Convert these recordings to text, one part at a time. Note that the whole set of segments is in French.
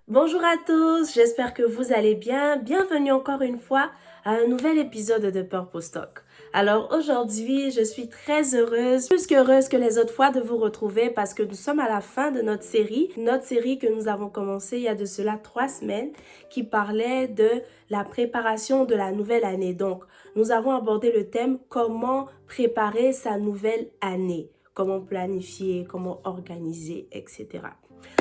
Bonjour à tous, j'espère que vous allez bien. Bienvenue encore une fois à un nouvel épisode de Purpose Talk. Alors aujourd'hui, je suis très heureuse, plus qu'heureuse que les autres fois de vous retrouver parce que nous sommes à la fin de notre série que nous avons commencé il y a de cela 3 semaines qui parlait de la préparation de la nouvelle année. Donc, nous avons abordé le thème comment préparer sa nouvelle année, comment planifier, comment organiser, etc.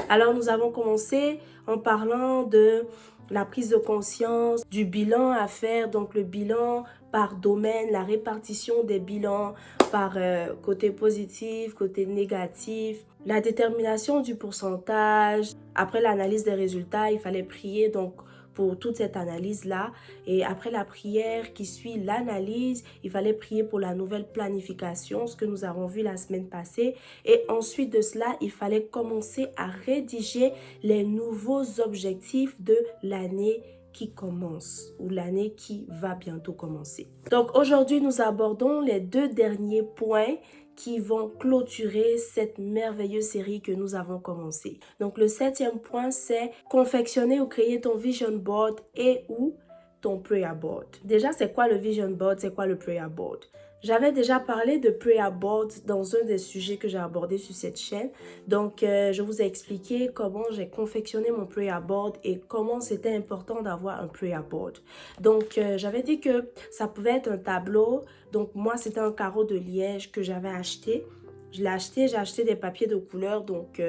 Alors, nous avons commencé en parlant de la prise de conscience, du bilan à faire, donc le bilan par domaine, la répartition des bilans par côté positif, côté négatif, la détermination du pourcentage. Après l'analyse des résultats, il fallait prier donc pour toute cette analyse-là. Et après la prière qui suit l'analyse, il fallait prier pour la nouvelle planification, ce que nous avons vu la semaine passée. Et ensuite de cela, il fallait commencer à rédiger les nouveaux objectifs de l'année qui commence ou l'année qui va bientôt commencer. Donc aujourd'hui, nous abordons les 2 derniers points qui vont clôturer cette merveilleuse série que nous avons commencée. Donc le 7e point, c'est confectionner ou créer ton vision board et ou ton prayer board. Déjà, c'est quoi le vision board? C'est quoi le prayer board? J'avais déjà parlé de prayer board dans un des sujets que j'ai abordé sur cette chaîne. Donc, je vous ai expliqué comment j'ai confectionné mon prayer board et comment c'était important d'avoir un prayer board. Donc, j'avais dit que ça pouvait être un tableau. Donc, moi, c'était un carreau de liège que j'avais acheté. Je l'ai acheté, j'ai acheté des papiers de couleur, donc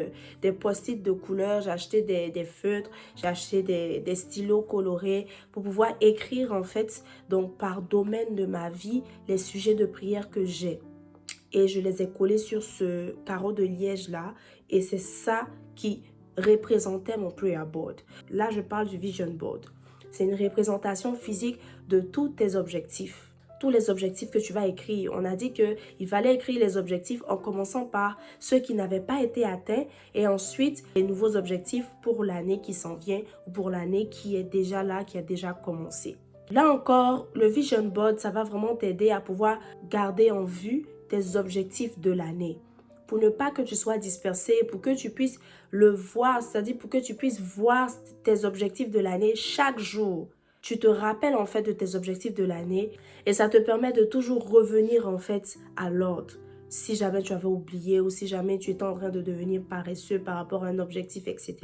des post-it de couleur, j'ai acheté des feutres, j'ai acheté des stylos colorés pour pouvoir écrire en fait, donc par domaine de ma vie, les sujets de prière que j'ai. Et je les ai collés sur ce carreau de liège là et c'est ça qui représentait mon prayer board. Là, je parle du vision board. C'est une représentation physique de tous tes objectifs. Tous les objectifs que tu vas écrire. On a dit qu'il fallait écrire les objectifs en commençant par ceux qui n'avaient pas été atteints et ensuite les nouveaux objectifs pour l'année qui s'en vient ou pour l'année qui est déjà là, qui a déjà commencé. Là encore, le vision board, ça va vraiment t'aider à pouvoir garder en vue tes objectifs de l'année. Pour ne pas que tu sois dispersé, pour que tu puisses le voir, c'est-à-dire pour que tu puisses voir tes objectifs de l'année chaque jour. Tu te rappelles en fait de tes objectifs de l'année et ça te permet de toujours revenir en fait à l'ordre. Si jamais tu avais oublié ou si jamais tu étais en train de devenir paresseux par rapport à un objectif, etc.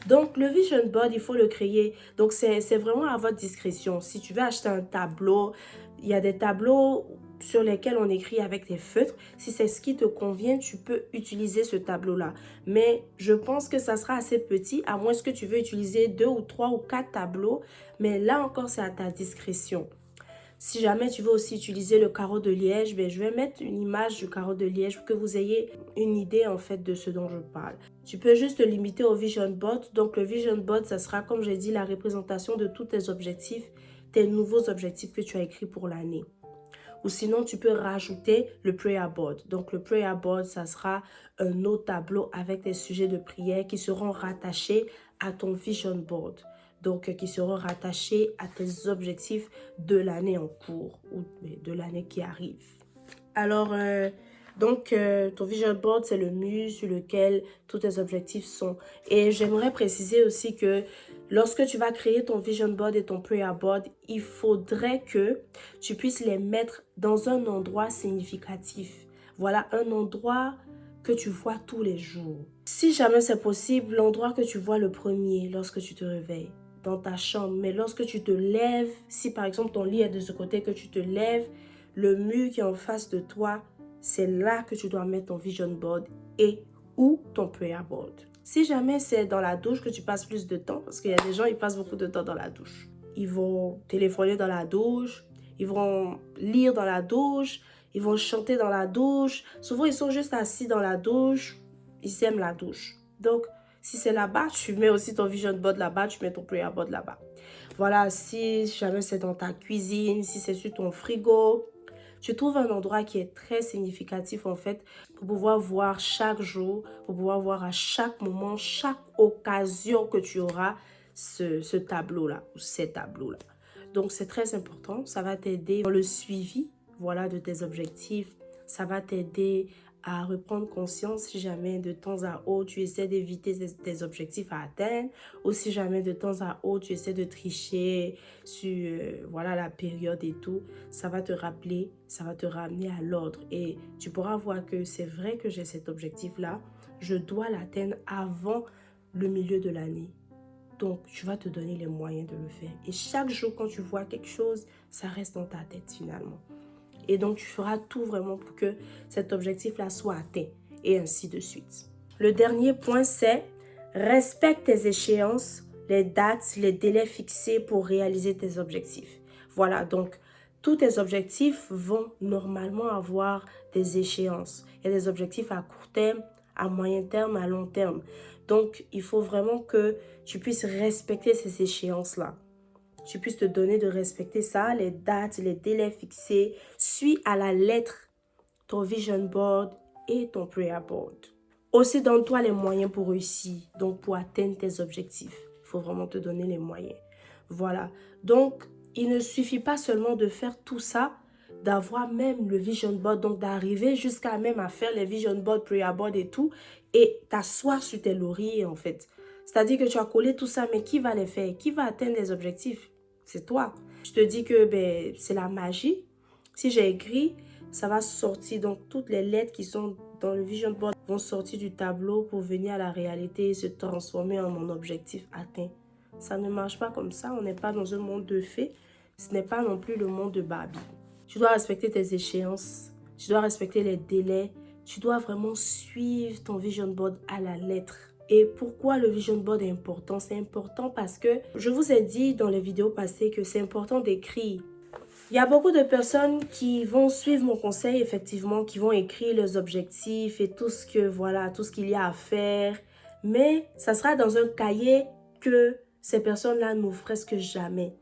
Donc, le vision board, il faut le créer. Donc, c'est vraiment à votre discrétion. Si tu veux acheter un tableau, il y a des tableaux sur lesquels on écrit avec des feutres. Si c'est ce qui te convient, tu peux utiliser ce tableau-là. Mais je pense que ça sera assez petit, à moins que tu veux utiliser 2 ou 3 ou 4 tableaux. Mais là encore, c'est à ta discrétion. Si jamais tu veux aussi utiliser le carreau de liège, je vais mettre une image du carreau de liège pour que vous ayez une idée en fait de ce dont je parle. Tu peux juste te limiter au vision board. Donc le vision board, ça sera comme j'ai dit la représentation de tous tes objectifs, tes nouveaux objectifs que tu as écrits pour l'année. Ou sinon, tu peux rajouter le prayer board. Donc, le prayer board, ça sera un autre tableau avec des sujets de prière qui seront rattachés à ton vision board. Donc, qui seront rattachés à tes objectifs de l'année en cours ou de l'année qui arrive. Alors, ton vision board, c'est le mur sur lequel tous tes objectifs sont. Et j'aimerais préciser aussi que lorsque tu vas créer ton vision board et ton prayer board, il faudrait que tu puisses les mettre dans un endroit significatif. Voilà, un endroit que tu vois tous les jours. Si jamais c'est possible, l'endroit que tu vois le premier lorsque tu te réveilles dans ta chambre. Mais lorsque tu te lèves, si par exemple ton lit est de ce côté, que tu te lèves, le mur qui est en face de toi, c'est là que tu dois mettre ton vision board et ou ton prayer board. Si jamais c'est dans la douche que tu passes plus de temps, parce qu'il y a des gens, ils passent beaucoup de temps dans la douche. Ils vont téléphoner dans la douche, ils vont lire dans la douche, ils vont chanter dans la douche. Souvent, ils sont juste assis dans la douche. Ils aiment la douche. Donc, si c'est là-bas, tu mets aussi ton vision board là-bas, tu mets ton prayer board là-bas. Voilà, si jamais c'est dans ta cuisine, si c'est sur ton frigo, tu trouves un endroit qui est très significatif en fait pour pouvoir voir chaque jour, pour pouvoir voir à chaque moment, chaque occasion que tu auras ce tableau-là ou ces tableaux-là. Donc, c'est très important. Ça va t'aider dans le suivi, voilà, de tes objectifs. Ça va t'aider à reprendre conscience si jamais de temps à autre tu essaies d'éviter tes objectifs à atteindre ou si jamais de temps à autre tu essaies de tricher sur voilà, la période et tout. Ça va te rappeler, ça va te ramener à l'ordre et tu pourras voir que c'est vrai que j'ai cet objectif-là. Je dois l'atteindre avant le milieu de l'année. Donc, tu vas te donner les moyens de le faire. Et chaque jour, quand tu vois quelque chose, ça reste dans ta tête finalement. Et donc, tu feras tout vraiment pour que cet objectif-là soit atteint. Et ainsi de suite. Le dernier point, c'est respecte tes échéances, les dates, les délais fixés pour réaliser tes objectifs. Voilà, donc, tous tes objectifs vont normalement avoir des échéances. Il y a des objectifs à court terme, à moyen terme, à long terme. Donc, il faut vraiment que tu puisses respecter ces échéances-là. Tu puisses te donner de respecter ça, les dates, les délais fixés. Suis à la lettre ton vision board et ton prayer board. Aussi, donne-toi les moyens pour réussir, donc pour atteindre tes objectifs. Il faut vraiment te donner les moyens. Voilà. Donc, il ne suffit pas seulement de faire tout ça, d'avoir même le vision board, donc d'arriver jusqu'à même à faire les vision board, prayer board et tout, et t'asseoir sur tes lauriers en fait. C'est-à-dire que tu as collé tout ça, mais qui va les faire? Qui va atteindre les objectifs? C'est toi. Je te dis que c'est la magie. Si j'ai écrit, ça va sortir. Donc, toutes les lettres qui sont dans le vision board vont sortir du tableau pour venir à la réalité et se transformer en mon objectif atteint. Ça ne marche pas comme ça. On n'est pas dans un monde de fées. Ce n'est pas non plus le monde de Barbie. Tu dois respecter tes échéances. Tu dois respecter les délais. Tu dois vraiment suivre ton vision board à la lettre. Et pourquoi le vision board est important? C'est important parce que je vous ai dit dans les vidéos passées que c'est important d'écrire. Il y a beaucoup de personnes qui vont suivre mon conseil, effectivement, qui vont écrire leurs objectifs et tout ce que, voilà, tout ce qu'il y a à faire. Mais ça sera dans un cahier que ces personnes-là n'ouvrent presque jamais.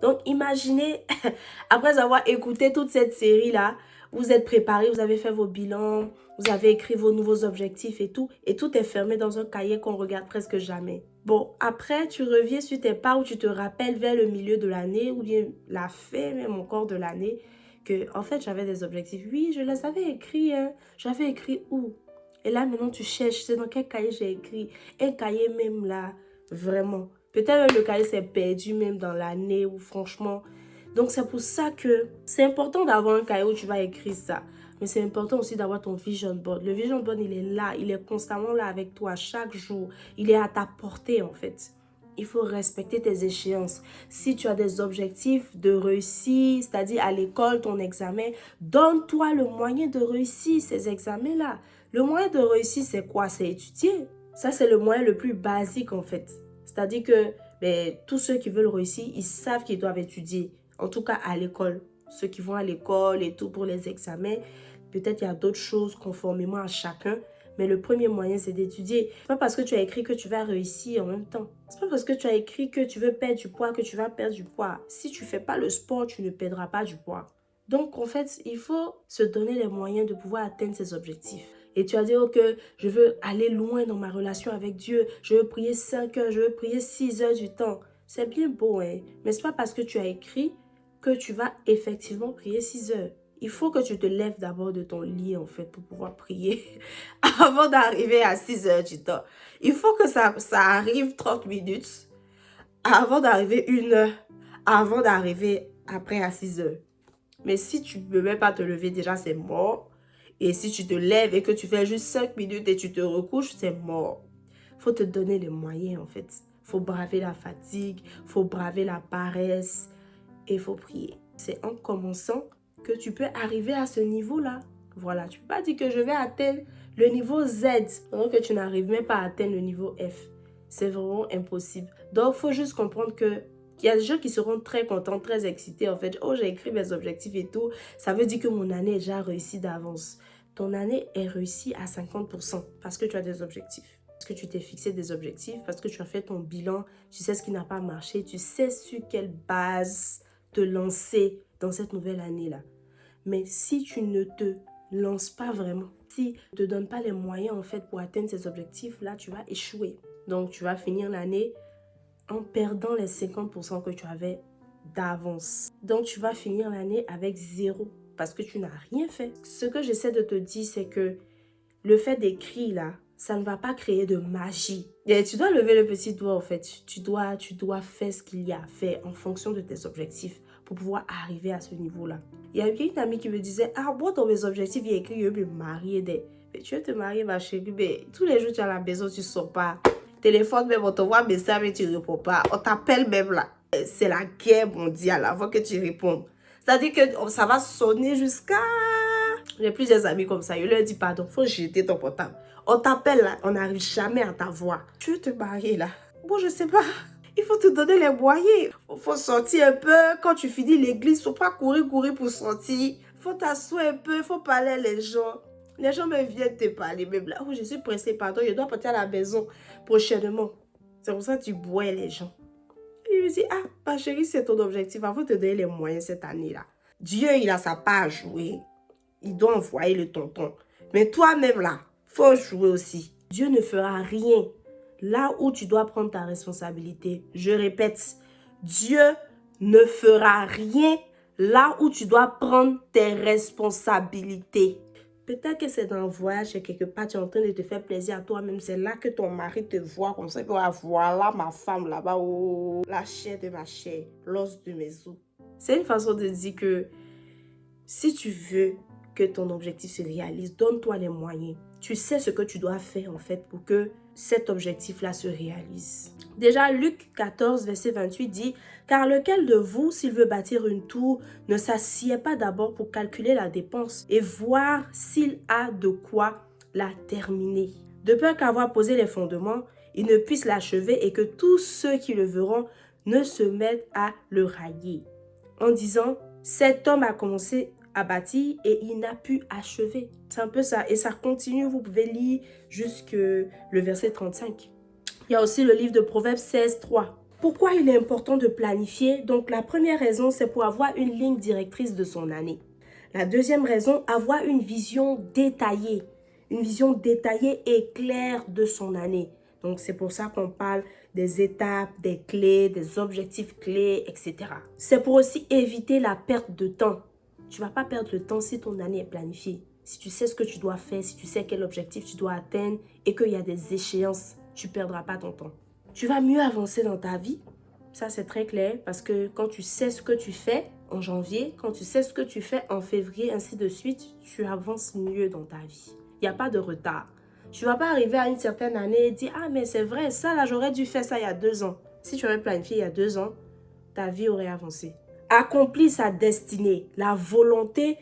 Donc, imaginez, après avoir écouté toute cette série-là, vous êtes préparé, vous avez fait vos bilans, vous avez écrit vos nouveaux objectifs et tout est fermé dans un cahier qu'on regarde presque jamais. Bon, après, tu reviens sur tes pas ou tu te rappelles vers le milieu de l'année ou bien la fin même encore de l'année que, en fait, j'avais des objectifs. Oui, je les avais écrits, hein. J'avais écrit où? Et là, maintenant, tu cherches, c'est dans quel cahier j'ai écrit. Un cahier même là, vraiment. Peut-être même le cahier s'est perdu même dans l'année ou franchement. Donc, c'est pour ça que c'est important d'avoir un cahier où tu vas écrire ça. Mais c'est important aussi d'avoir ton vision board. Le vision board, il est là. Il est constamment là avec toi chaque jour. Il est à ta portée en fait. Il faut respecter tes échéances. Si tu as des objectifs de réussir, c'est-à-dire à l'école, ton examen, donne-toi le moyen de réussir ces examens-là. Le moyen de réussir, c'est quoi? C'est étudier. Ça, c'est le moyen le plus basique en fait. C'est-à-dire que tous ceux qui veulent réussir, ils savent qu'ils doivent étudier. En tout cas, à l'école. Ceux qui vont à l'école et tout pour les examens, peut-être il y a d'autres choses conformément à chacun. Mais le premier moyen, c'est d'étudier. C'est pas parce que tu as écrit que tu vas réussir en même temps. C'est pas parce que tu as écrit que tu veux perdre du poids que tu vas perdre du poids. Si tu fais pas le sport, tu ne perdras pas du poids. Donc, en fait, il faut se donner les moyens de pouvoir atteindre ses objectifs. Et tu as dit, ok, je veux aller loin dans ma relation avec Dieu. Je veux prier 5 heures, je veux prier 6 heures du temps. C'est bien beau, hein. Mais c'est pas parce que tu as écrit que tu vas effectivement prier 6 heures. Il faut que tu te lèves d'abord de ton lit, en fait, pour pouvoir prier avant d'arriver à 6 heures du temps. Il faut que ça arrive 30 minutes avant d'arriver 1 heure, avant d'arriver après à 6 heures. Mais si tu ne peux même pas te lever, déjà, c'est mort. Et si tu te lèves et que tu fais juste 5 minutes et tu te recouches, c'est mort. Il faut te donner les moyens, en fait. Il faut braver la fatigue, il faut braver la paresse et il faut prier. C'est en commençant que tu peux arriver à ce niveau-là. Voilà, tu ne peux pas dire que je vais atteindre le niveau Z, donc que tu n'arrives même pas à atteindre le niveau F. C'est vraiment impossible. Donc, il faut juste comprendre que Il y a des gens qui seront très contents, très excités en fait. Oh, j'ai écrit mes objectifs et tout. Ça veut dire que mon année est déjà réussie d'avance. Ton année est réussie à 50% parce que tu as des objectifs. Parce que tu t'es fixé des objectifs, parce que tu as fait ton bilan, tu sais ce qui n'a pas marché, tu sais sur quelle base te lancer dans cette nouvelle année-là. Mais si tu ne te lances pas vraiment, si tu ne te donnes pas les moyens en fait pour atteindre ces objectifs-là, tu vas échouer. Donc, tu vas finir l'année en perdant les 50% que tu avais d'avance. Donc, tu vas finir l'année avec zéro parce que tu n'as rien fait. Ce que j'essaie de te dire, c'est que le fait d'écrire là, ça ne va pas créer de magie. Et tu dois lever le petit doigt en fait. Tu dois faire ce qu'il y a à faire en fonction de tes objectifs pour pouvoir arriver à ce niveau-là. Il y a une amie qui me disait, ah, moi dans mes objectifs, il y a écrit, je veux me marier. Mais tu veux te marier, ma chérie, mais tous les jours tu es à la maison, tu ne sors pas. Téléphone même, on t'envoie un message mais tu ne réponds pas. On t'appelle même là. C'est la guerre mondiale avant que tu répondes. C'est-à-dire que ça va sonner jusqu'à... J'ai plusieurs amis comme ça. Je leur dis, pardon, faut jeter ton portable. On t'appelle là, on n'arrive jamais à t'avoir. Tu veux te marier là? Bon, je sais pas. Il faut te donner les moyens. Il faut sortir un peu. Quand tu finis l'église, il ne faut pas courir pour sortir. Il faut t'asseoir un peu, il faut parler à les gens. Les gens me viennent te parler. Même là, oh, je suis pressée, pardon, je dois partir à la maison prochainement. C'est pour ça que tu bois les gens. Et je me dis, ah, ma chérie, c'est ton objectif. Il faut te donner les moyens cette année-là. Dieu, il a sa part à jouer. Il doit envoyer le tonton. Mais toi-même là, faut jouer aussi. Dieu ne fera rien là où tu dois prendre ta responsabilité. Je répète, Dieu ne fera rien là où tu dois prendre tes responsabilités. Peut-être que c'est dans un voyage et quelque part, tu es en train de te faire plaisir à toi-même. C'est là que ton mari te voit comme ça. Voilà ma femme là-bas. Oh, la chair de ma chair, l'os de mes os. C'est une façon de dire que si tu veux que ton objectif se réalise, donne-toi les moyens. Tu sais ce que tu dois faire en fait pour que cet objectif-là se réalise. Déjà, Luc 14, verset 28 dit « Car lequel de vous, s'il veut bâtir une tour, ne s'assied pas d'abord pour calculer la dépense et voir s'il a de quoi la terminer. De peur qu'avoir posé les fondements, il ne puisse l'achever et que tous ceux qui le verront ne se mettent à le railler. » En disant « Cet homme a commencé à bâtir et il n'a pu achever. » C'est un peu ça. Et ça continue, vous pouvez lire jusque le verset 35. Il y a aussi le livre de Proverbes 16, 3. Pourquoi il est important de planifier? Donc la première raison, c'est pour avoir une ligne directrice de son année. La deuxième raison, avoir une vision détaillée. Une vision détaillée et claire de son année. Donc c'est pour ça qu'on parle des étapes, des clés, des objectifs clés, etc. C'est pour aussi éviter la perte de temps. Tu ne vas pas perdre le temps si ton année est planifiée. Si tu sais ce que tu dois faire, si tu sais quel objectif tu dois atteindre et qu'il y a des échéances, tu ne perdras pas ton temps. Tu vas mieux avancer dans ta vie. Ça, c'est très clair parce que quand tu sais ce que tu fais en janvier, quand tu sais ce que tu fais en février, ainsi de suite, tu avances mieux dans ta vie. Il n'y a pas de retard. Tu ne vas pas arriver à une certaine année et dire « Ah, mais c'est vrai, ça là, j'aurais dû faire ça il y a 2 ans. » Si tu aurais planifié il y a 2 ans, ta vie aurait avancé. Accomplir sa destinée, la volonté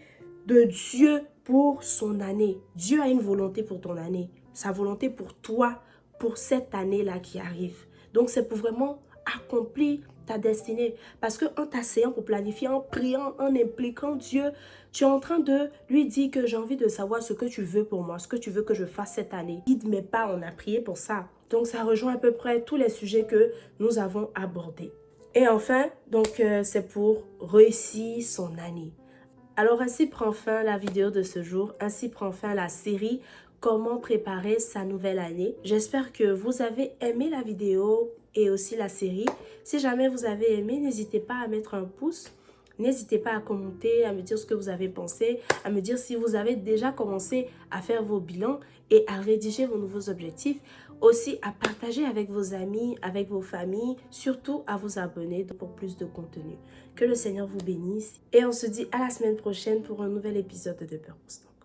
de Dieu pour son année. Dieu a une volonté pour ton année. Sa volonté pour toi, pour cette année-là qui arrive. Donc, c'est pour vraiment accomplir ta destinée. Parce qu'en t'asseyant pour planifier, en priant, en impliquant Dieu, tu es en train de lui dire que j'ai envie de savoir ce que tu veux pour moi, ce que tu veux que je fasse cette année. Guide mes pas, on a prié pour ça. Donc, ça rejoint à peu près tous les sujets que nous avons abordés. Et enfin, donc, c'est pour réussir son année. Alors, ainsi prend fin la vidéo de ce jour. Ainsi prend fin la série « Comment préparer sa nouvelle année ». J'espère que vous avez aimé la vidéo et aussi la série. Si jamais vous avez aimé, n'hésitez pas à mettre un pouce. N'hésitez pas à commenter, à me dire ce que vous avez pensé, à me dire si vous avez déjà commencé à faire vos bilans et à rédiger vos nouveaux objectifs. Aussi à partager avec vos amis, avec vos familles, surtout à vous abonner pour plus de contenu. Que le Seigneur vous bénisse et on se dit à la semaine prochaine pour un nouvel épisode de Purpose Talk.